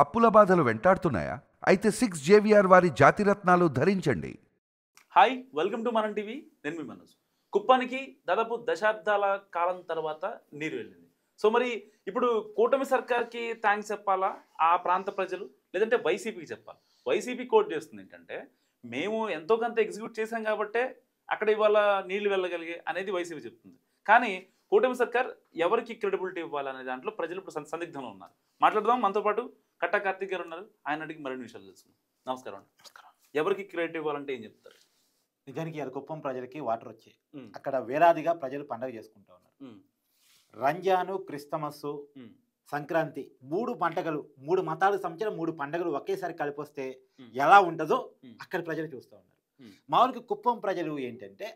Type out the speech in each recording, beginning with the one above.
అప్పుల బాధలు వెంటాడుతున్నాయా? అయితే 6 జేవిఆర్ వారి జాతిరత్నాలు ధరించండి. హాయ్ వెల్కమ్ టు మనం టీవీ. నేను మీ మనోజ్. కుప్పానికి దాదాపు దశాబ్దాల కాలం తర్వాత నీరు వెళ్ళింది. సో మరి ఇప్పుడు కూటమి సర్కార్కి థ్యాంక్స్ చెప్పాలా ఆ ప్రాంత ప్రజలు, లేదంటే వైసీపీకి చెప్పాలి? వైసీపీ కోట్ చేస్తుంది ఏంటంటే మేము ఎంతో కొంత ఎగ్జిక్యూట్ చేశాం కాబట్టే అక్కడ ఇవాళ నీళ్లు వెళ్ళగలిగే అనేది వైసీపీ చెప్తుంది. కానీ కూటమి సర్కార్ ఎవరికి క్రెడిబిలిటీ ఇవ్వాలనే దాంట్లో ప్రజలు ఇప్పుడు సందిగ్ధంలో ఉన్నారు. మాట్లాడదాం. మనతో పాటు కట్టా కార్తీక్ గారు ఉన్నారు. ఆయన అడిగి మరిన్ని విషయాలు తెలుసుకుందాం. నమస్కారం అండి. నమస్కారం. ఎవరికి క్రెడిట్ ఇవ్వాలంటే ఏం చెప్తారు? నిజానికి అది కుప్పం ప్రజలకి వాటర్ వచ్చాయి. అక్కడ వేలాదిగా ప్రజలు పండుగ చేసుకుంటూ ఉన్నారు. రంజాను, క్రిస్టమస్, సంక్రాంతి 3 పండుగలు, 3 మతాలకు సంబంధించిన 3 పండుగలు ఒకేసారి కలిపొస్తే ఎలా ఉంటుందో అక్కడ ప్రజలు చూస్తూ ఉన్నారు. మామూలుగా కుప్పం ప్రజలు ఏంటంటే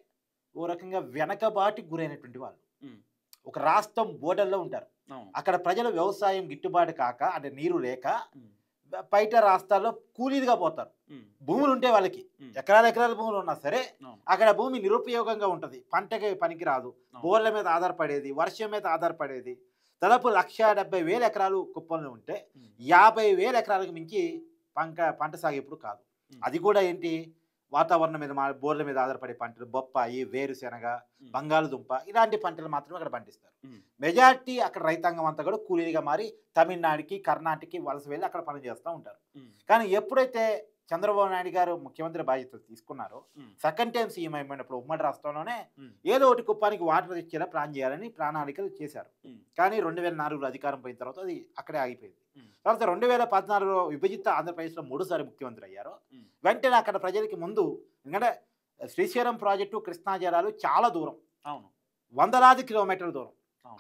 ఓ రకంగా వెనకబాటుకు గురైనటువంటి వాళ్ళు. ఒక రాష్ట్రం బోర్డర్లో ఉంటారు. అక్కడ ప్రజలు వ్యవసాయం గిట్టుబాటు కాక, అంటే నీరు లేక బయట రాష్ట్రాల్లో కూలీలుగా పోతారు. భూములు ఉంటే వాళ్ళకి ఎకరాల భూములు ఉన్నా సరే అక్కడ భూమి నిరుపయోగంగా ఉంటుంది. పంటకి పనికి రాదు. బోర్ల మీద ఆధారపడేది, వర్షం మీద ఆధారపడేది. దాదాపు 1,70,000 ఎకరాలు కుప్పంలో ఉంటే 50,000 ఎకరాలకు మించి పంట సాగు ఎప్పుడు కాదు. అది కూడా ఏంటి, వాతావరణం మీద, బోర్ల మీద ఆధారపడే పంటలు బొప్పాయి, వేరుశెనగ, బంగాళదుంప ఇలాంటి పంటలు మాత్రమే అక్కడ పండిస్తారు. మెజార్టీ అక్కడ రైతాంగం అంతా కూడా కూలీలుగా మారి తమిళనాడుకి, కర్ణాటకకి వలస వెళ్ళి అక్కడ పని చేస్తూ ఉంటారు. కానీ ఎప్పుడైతే చంద్రబాబు నాయుడు గారు ముఖ్యమంత్రి బాధ్యతలు తీసుకున్నారో, సెకండ్ టైం సీఎం అయిపోయినప్పుడు ఉమ్మడి రాష్ట్రంలోనే ఏదో ఒకటి కుప్పానికి వాటర్ ఇచ్చేలా ప్లాన్ చేయాలని ప్రణాళికలు చేశారు. కానీ 2004లో అధికారం పోయిన తర్వాత అది అక్కడే ఆగిపోయింది. తర్వాత 2014లో విభజిత ఆంధ్రప్రదేశ్లో 3సారి ముఖ్యమంత్రి అయ్యారు. వెంటనే అక్కడ ప్రజలకి ముందు, ఎందుకంటే శ్రీశైలం ప్రాజెక్టు, కృష్ణా జలాలు చాలా దూరం, వందలాది కిలోమీటర్ల దూరం.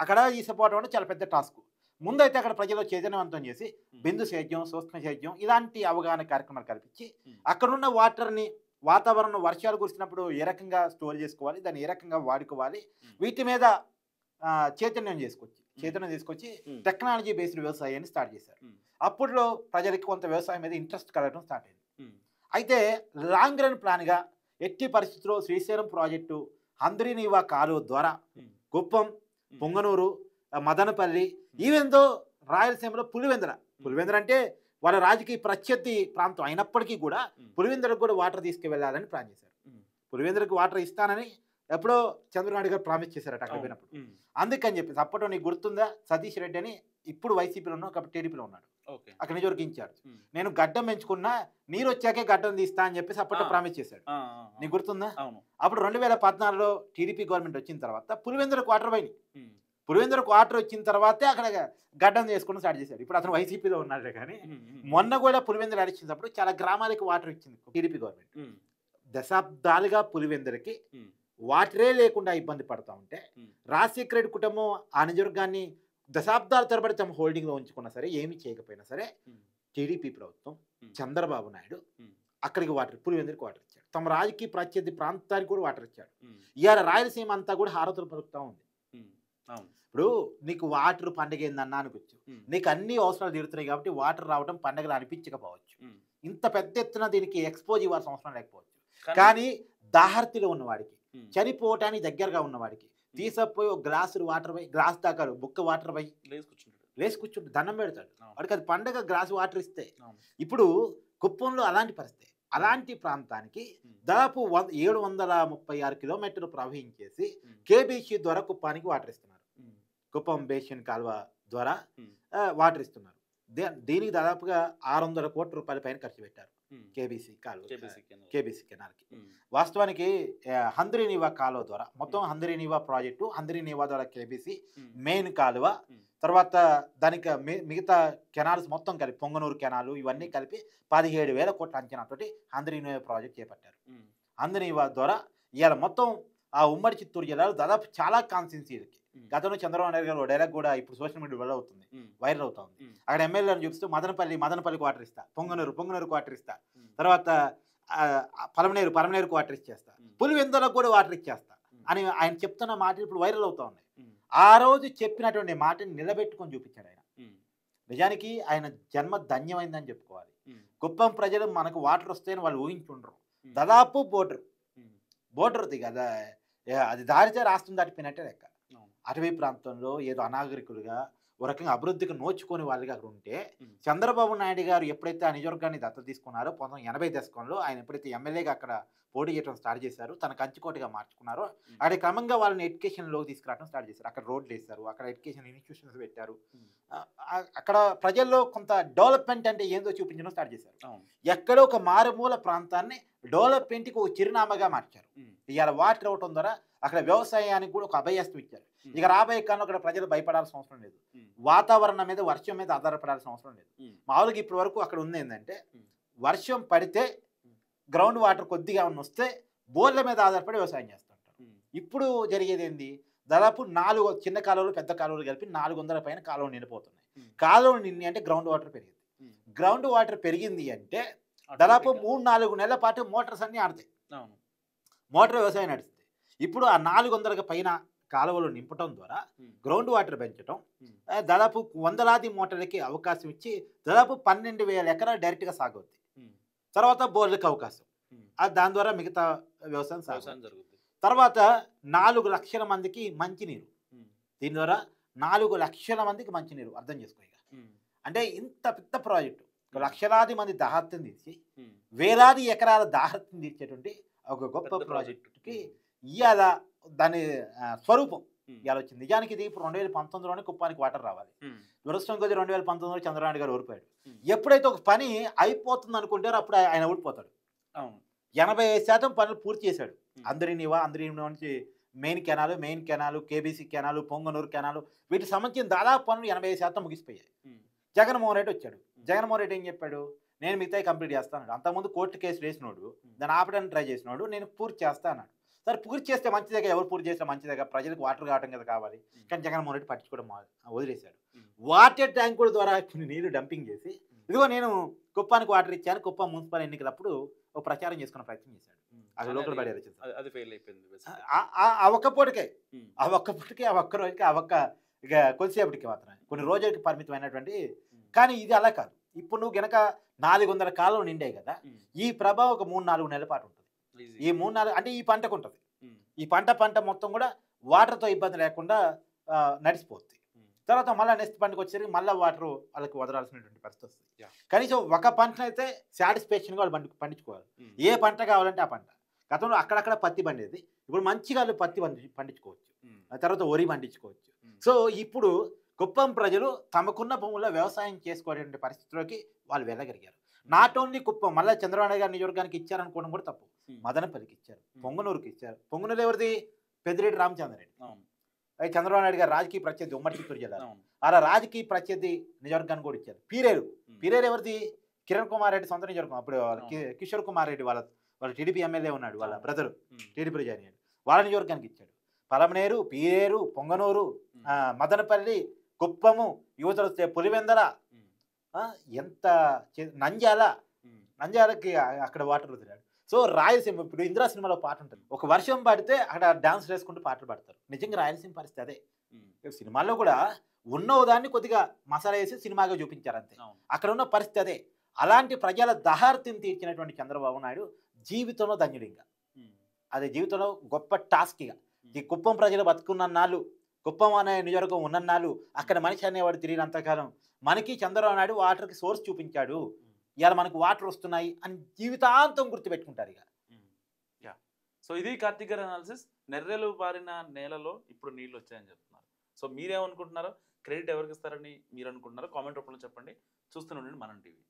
అక్కడ తీసుకుపోవడం అంటే చాలా పెద్ద టాస్క్. ముందైతే అక్కడ ప్రజలు చైతన్యవంతం చేసి బిందు సేద్యం, సూక్ష్మ సేద్యం ఇలాంటి అవగాహన కార్యక్రమాలు కల్పించి అక్కడున్న వాటర్ని, వాతావరణం వర్షాలు కురిసినప్పుడు ఏ రకంగా స్టోర్ చేసుకోవాలి, దాన్ని ఏ రకంగా వాడుకోవాలి, వీటి మీద చైతన్యం తీసుకొచ్చి టెక్నాలజీ బేస్డ్ వ్యవసాయాన్ని స్టార్ట్ చేశారు. అప్పట్లో ప్రజలకి కొంత వ్యవసాయం మీద ఇంట్రెస్ట్ కలగడం స్టార్ట్ అయింది. అయితే లాంగ్ రన్ ప్లాన్గా ఎట్టి పరిస్థితుల్లో శ్రీశైలం ప్రాజెక్టు, హంద్రీనీవా కాలువ ద్వారా కుప్పం, పొంగనూరు, మదనపల్లి, ఈవెందో రాయలసీమలో పులివెందుల అంటే వాళ్ళ రాజకీయ ప్రత్యర్థి ప్రాంతం అయినప్పటికీ కూడా పులివెందులకు కూడా వాటర్ తీసుకువెళ్ళాలని ప్లాన్ చేశారు. పులివెందులకు వాటర్ ఇస్తానని ఎప్పుడో చంద్రబాబు గారు ప్రామిస్ చేశారట అక్కడ పోయినప్పుడు. అందుకని చెప్పేసి అప్పట్లో నీకు గుర్తుందా, సతీష్ రెడ్డి అని ఇప్పుడు వైసీపీలో ఉన్నాడు, కాబట్టి టీడీపీలో ఉన్నాడు, అక్కడ నుంచి వరకు ఇన్ఛార్జ్. నేను గడ్డం పెంచుకున్నా, నీరు వచ్చాకే గడ్డం తీస్తా అని చెప్పేసి అప్పట్లో ప్రామిస్ చేశాడు. నీకు గుర్తుందా? అప్పుడు 2014లో టీడీపీ గవర్నమెంట్ వచ్చిన తర్వాత పులివెందులకు వాటర్ పోయినాయి. పులివెందులకు వాటర్ వచ్చిన తర్వాతే అక్కడ గడ్డం చేసుకుని స్టార్ట్ చేశాడు. ఇప్పుడు అతను వైసీపీలో ఉన్నాడు. కానీ మొన్న కూడా పులివెందులు అడిచినప్పుడు చాలా గ్రామాలకు వాటర్ ఇచ్చింది టీడీపీ గవర్నమెంట్. దశాబ్దాలుగా పులివెందులకి వాటరే లేకుండా ఇబ్బంది పడతా ఉంటే రాజశేఖర రెడ్డి కుటుంబం ఆ నిజవర్గాన్ని దశాబ్దాల తరబడి తమ హోల్డింగ్లో ఉంచుకున్నా సరే, ఏమీ చేయకపోయినా సరే, టీడీపీ ప్రభుత్వం, చంద్రబాబు నాయుడు అక్కడికి పులివెందులకు వాటర్ ఇచ్చాడు. తమ రాజకీయ ప్రత్యర్థి ప్రాంతానికి కూడా వాటర్ ఇచ్చాడు. ఇవాళ రాయలసీమ అంతా కూడా హారతులు పలుకుతూ ఉంది. ఇప్పుడు నీకు వాటర్ పండుగ ఏందన్నా అనుకోవచ్చు, నీకు అన్ని అవసరాలు తీరుతున్నాయి కాబట్టి వాటర్ రావడం పండుగలు అనిపించకపోవచ్చు, ఇంత పెద్ద ఎత్తున దీనికి ఎక్స్పోజ్ ఇవ్వాల్సిన అవసరం లేకపోవచ్చు. కానీ దాహర్తిలో ఉన్నవాడికి, చనిపోవటానికి దగ్గరగా ఉన్నవాడికి తీసుకుపోయి ఒక గ్లాసు వాటర్ పోయి, గ్లాస్ దాకా బుక్క వాటర్ పోయి లేచి కూర్చుంటే దండం పెడతాడు. వాడికి అది పండగ గ్లాసు వాటర్ ఇస్తే. ఇప్పుడు కుప్పంలో అలాంటి పరిస్థితి. అలాంటి ప్రాంతానికి దాదాపు 736 కిలోమీటర్లు ప్రవహించేసి కేబీసీ ద్వారా కుప్పానికి వాటర్ ఇస్తున్నారు. కుప్పం బేసిన్ కాలువ ద్వారా వాటర్ ఇస్తున్నారు. దీనికి దాదాపుగా 600 కోట్ల రూపాయల పైన ఖర్చు పెట్టారు కేబీసీ కాలువ, కేబీసీ కెనాల్కి. వాస్తవానికి హంద్రీనీవా కాలువ ద్వారా మొత్తం హంద్రీనీవా ప్రాజెక్టు, హంద్రీనీవా ద్వారా కేబీసీ మెయిన్ కాలువ, తర్వాత దానికి మిగతా కెనాల్స్ మొత్తం కలిపి పొంగనూరు కెనాలు ఇవన్నీ కలిపి 17,000 కోట్ల అంచనాతోటి హంద్రీనీవా ప్రాజెక్ట్ చేపట్టారు. హంద్రీనీవా ద్వారా ఇవాళ మొత్తం ఆ ఉమ్మడి చిత్తూరు జిల్లాలో దాదాపు చాలా కాన్స్టిట్యున్సీలకి, గతంలో చంద్రబాబు నాయుడు గారు డైలాగ్ కూడా ఇప్పుడు సోషల్ మీడియా వైరల్ అవుతుంది. అక్కడ ఎమ్మెల్యేలను చూపిస్తూ మదనపల్లికి వాటర్ ఇస్తా, పొంగనూరుకు వాటర్ ఇస్తా, తర్వాత పలమనేరుకు వాటర్ ఇచ్చేస్తా, పులివెందులకు కూడా వాటర్ ఇచ్చేస్తా అని ఆయన చెప్తున్న మాటలు ఇప్పుడు వైరల్ అవుతా ఉన్నాయి. ఆ రోజు చెప్పినటువంటి మాటని నిలబెట్టుకొని చూపించాడు ఆయన. నిజానికి ఆయన జన్మ ధన్యమైందని చెప్పుకోవాలి. కుప్పం ప్రజలు మనకు వాటర్ వస్తాయని వాళ్ళు ఊహించుండ్రు. దాదాపు బోర్డర్ కదా, అది దారితే రాష్ట్రం దాటిపోయినట్టే లెక్క. అటవీ ప్రాంతంలో ఏదో అనాగరికులుగా ఒక రకంగా అభివృద్ధికి నోచుకొని వాళ్ళకి అక్కడ ఉంటే ఉమ్, చంద్రబాబు నాయుడు గారు ఎప్పుడైతే ఆ నియోజకవర్గాన్ని దత్తత తీసుకున్నారో 1980 దశకంలో ఆయన ఎప్పుడైతే ఎమ్మెల్యేగా అక్కడ పోటీ చేయడం స్టార్ట్ చేశారు, తన కంచుకోటగా మార్చుకున్నారో అక్కడ క్రమంగా వాళ్ళని ఎడ్యుకేషన్లోకి తీసుకురావడం స్టార్ట్ చేశారు. అక్కడ రోడ్లు వేస్తారు, అక్కడ ఎడ్యుకేషన్ ఇన్స్టిట్యూషన్స్ పెట్టారు, ఉమ్, అక్కడ ప్రజల్లో కొంత డెవలప్మెంట్ అంటే ఏందో చూపించడం స్టార్ట్ చేశారు. అవును. ఎక్కడో ఒక మారుమూల ప్రాంతాన్ని డెవలప్మెంట్కి ఒక చిరునామాగా మార్చారు. ఉమ్, ఇవాళ వాటర్ ఇవ్వటం ద్వారా అక్కడ వ్యవసాయానికి కూడా ఒక అభయస్తం ఇచ్చారు. ఇక రాబోయే కాలంలో అక్కడ ప్రజలు భయపడాల్సిన అవసరం లేదు, ఉమ్, వాతావరణం మీద వర్షం మీద ఆధారపడాల్సిన అవసరం లేదు. ఉమ్, మామూలుగా ఇప్పటి వరకు అక్కడ ఉంది ఏంటంటే ఉమ్, వర్షం పడితే గ్రౌండ్ వాటర్ కొద్దిగా ఉన్న వస్తే బోర్ల మీద ఆధారపడి వ్యవసాయం చేస్తుంటారు. ఉమ్, ఇప్పుడు జరిగేది ఏంది, దాదాపు 4 చిన్న కాలువలు పెద్ద కాలువలు కలిపి 400 పైన కాలువలు నిండిపోతున్నాయి. ఉమ్, కాలువలు నిండి అంటే గ్రౌండ్ వాటర్ పెరిగింది. ఉమ్, గ్రౌండ్ వాటర్ పెరిగింది అంటే దాదాపు automatic గా- 3-4 నెలల పాటు మోటార్స్ అన్నీ ఆడతాయి, అవును. మోటార్ వ్యవసాయం నడుస్తుంది. ఇప్పుడు ఆ 400 పైన కాలువలు నింపటం ద్వారా ఉమ్, గ్రౌండ్ వాటర్ పెంచడం, ఉమ్, దాదాపు వందలాది మోటార్లకి అవకాశం ఇచ్చి దాదాపు 12,000 ఎకరాలు డైరెక్ట్గా సాగవుద్ది. ఉమ్, తర్వాత బోర్లకు అవకాశం, ఉమ్, దాని ద్వారా మిగతా వ్యవసాయం వ్యవసాయం సాగుతుంది. జరుగుతుంది. తర్వాత 4 లక్షల మందికి మంచినీరు, ఉమ్, దీని ద్వారా 4 లక్షల మందికి మంచినీరు. అర్థం చేసుకో ఇక. ఉమ్, అంటే ఇంత పెద్ద ప్రాజెక్టు లక్షలాది మంది దాహత్యం తీర్చి ఉమ్, వేలాది ఎకరాల దాహత్యం తీర్చేటువంటి ఒక గొప్ప పెద్ద ప్రాజెక్టుకి ఉమ్, ఇవాళ దాని స్వరూపం ఉమ్, ఇవాళ వచ్చింది. నిజానికి ఇది ఇప్పుడు 2019లోనే కుప్పానికి వాటర్ రావాలి. ఉమ్, దురదృష్టం కొద్ది 2019లో చంద్రబాబు గారు ఓడిపోయాడు. ఉమ్, ఎప్పుడైతే ఒక పని అయిపోతుంది అనుకుంటారో అప్పుడు ఆయన ఓడిపోతాడు. అవును. 85% పనులు పూర్తి చేశాడు. ఉమ్, అందరి నుంచి main canal, KBC canal, Punganur canal, వీటికి సంబంధించిన దాదాపు పనులు 80% ముగిసిపోయాయి. ఉమ్, జగన్మోహన్ రెడ్డి వచ్చాడు. జగన్మోహన్ రెడ్డి ఏం చెప్పాడు, నేను మిగతాయి కంప్లీట్ చేస్తాను. అంతకుముందు కోర్టు కేసు వేసినోడు, దాన్ని ఆపడానికి ట్రై చేసినోడు, నేను పూర్తి చేస్తా అన్నాడు. సరే పూర్తి చేస్తే మంచిదేగా, ఎవరు పూర్తి చేస్తే మంచిదేగా, ప్రజలకు వాటర్ కావడం కదా కావాలి. కానీ జగన్మోహన్ రెడ్డి పట్టించుకోవడం వదిలేశాడు. ఉమ్, వాటర్ ట్యాంకుల ద్వారా కొన్ని నీళ్లు డంపింగ్ చేసి ఇదిగో నేను కుప్పానికి వాటర్ ఇచ్చాను, కుప్పం మున్సిపల్ ఎన్నికలప్పుడు ఒక ప్రచారం చేసుకునే ప్రయత్నం చేశాడు. ఉమ్, అది కానీ లోకల్ అది- బాడీ ఎలక్షన్స్. అది ఫెయిల్ అయిపోయింది basically. ఆ ఒక్క పూటకే, ఉమ్, ఆ ఒక్క పూటకి, ఆ ఒక్క రోజుకి, ఆ ఒక్క ఇక కొద్దిసేపటికి మాత్రమే, కొన్ని రోజులకి పరిమితమైనటువంటి. ఉమ్, కానీ ఇది అలా కాదు. ఇప్పుడు నువ్వు గనక 400 కాలువలు నిండాయి కదా, ఉమ్, ఈ ప్రభావం ఒక 3-4 నెలల పాటు ఉంటుంది. easy. ఈ 3-4 అంటే ఈ పంటకు ఉంటుంది. ఉమ్, ఈ పంట మొత్తం కూడా వాటర్తో ఇబ్బంది లేకుండా నడిచిపోతుంది. ఉమ్, తర్వాత మళ్ళీ నెక్స్ట్ పంటకు వచ్చేసరికి మళ్ళీ వాటర్ వాళ్ళకి వదలాల్సినటువంటి పరిస్థితి వస్తుంది. Yeah. కనీసం ఒక పంటనైతే సాటిస్ఫాక్షన్గా వాళ్ళు పండించుకోవాలి. ఉమ్, ఏ పంట కావాలంటే ఆ పంట. గతంలో అక్కడక్కడ పత్తి పండేది, ఇప్పుడు మంచిగా వాళ్ళు పత్తి పండించుకోవచ్చు, ఉమ్, ఆ తర్వాత వరి పండించుకోవచ్చు. ఉమ్, సో ఇప్పుడు కుప్పం ప్రజలు తమకున్న భూముల్లో వ్యవసాయం చేసుకోవడానికి పరిస్థితిలోకి వాళ్ళు వెళ్ళగలిగారు. నాట్ ఓన్లీ కుప్పం, మళ్ళీ చంద్రబాబు నాయుడు గారి నియోజకవర్గానికి ఇచ్చారనుకోవడం కూడా తప్పు. ఉమ్, మదనపల్లికి ఇచ్చారు, పొంగనూరుకి ఇచ్చారు. పొంగనూరు ఎవరిది, పెద్దిరెడ్డి రామచంద్రరెడ్డి. అవును. అది చంద్రబాబు నాయుడు గారు రాజకీయ ప్రత్యర్థి, ఉమ్మడి చిత్తూరు జిల్లా. అవును. అలా రాజకీయ ప్రత్యర్థి నియోజకవర్గాన్ని కూడా ఇచ్చారు. పీరేరు ఉమ్, ఎవరిది, కిరణ్ కుమార్ రెడ్డి సొంత నియోజకవర్గం. అప్పుడు కిషోర్ కుమార్ రెడ్డి వాళ్ళ టీడీపీ ఎమ్మెల్యే ఉన్నాడు, వాళ్ళ అవును. బ్రదరు ఉమ్, టీడీపీ జాయిన్, వాళ్ళ నియోజకవర్గానికి ఇచ్చాడు. పలమనేరు, పీరేరు, పొంగనూరు, ఉమ్, మదనపల్లి, కుప్పము, యువతలు వస్తే పులివెందల, ఉమ్, ఎంత నంద్యాల, ఉమ్, నంద్యాలకి అక్కడ వాటర్ వదిలాడు. సో రాయలసీమ, ఇప్పుడు ఇందిరా సినిమాలో పాట ఉంటుంది, ఒక వర్షం పడితే అక్కడ డాన్స్ వేసుకుంటూ పాటలు పాడతారు. నిజంగా రాయలసీమ పరిస్థితి అదే. ఉమ్, సినిమాల్లో కూడా ఉన్న దాన్ని కొద్దిగా మసాలా వేసి సినిమాగా చూపించారు అంతే. అవును. అక్కడ ఉన్న పరిస్థితి అదే. అలాంటి ప్రజల దహార్తిని తీర్చినటువంటి చంద్రబాబు నాయుడు జీవితంలో ధన్యుడు. ఇంకా ఉమ్, అదే జీవితంలో గొప్ప టాస్క్. ఇక ఈ కుప్పం ప్రజలు బతుకున్నన్నాళ్ళు, కుప్పం అనే నియోజకవర్గం ఉన్నన్నాళ్ళు, అక్కడ మనిషి అనేవాడు తిరిగినంతకాలం మనకి చంద్రబాబు నాయుడు వాటర్కి సోర్స్ చూపించాడు, ఇవాళ మనకు వాటర్ వస్తున్నాయి అని జీవితాంతం గుర్తుపెట్టుకుంటారు ఇక. యా. సో ఇది కార్తీక్ గారి అనాలిసిస్. నెర్రెలు పారిన నేలలో ఇప్పుడు నీళ్ళు వచ్చాయని చెప్తున్నారు. సో మీరేమనుకుంటున్నారో, క్రెడిట్ ఎవరికి ఇస్తారని మీరు అనుకుంటున్నారో కామెంట్ రూపంలో చెప్పండి. చూస్తూనే ఉండండి మనం టీవీ.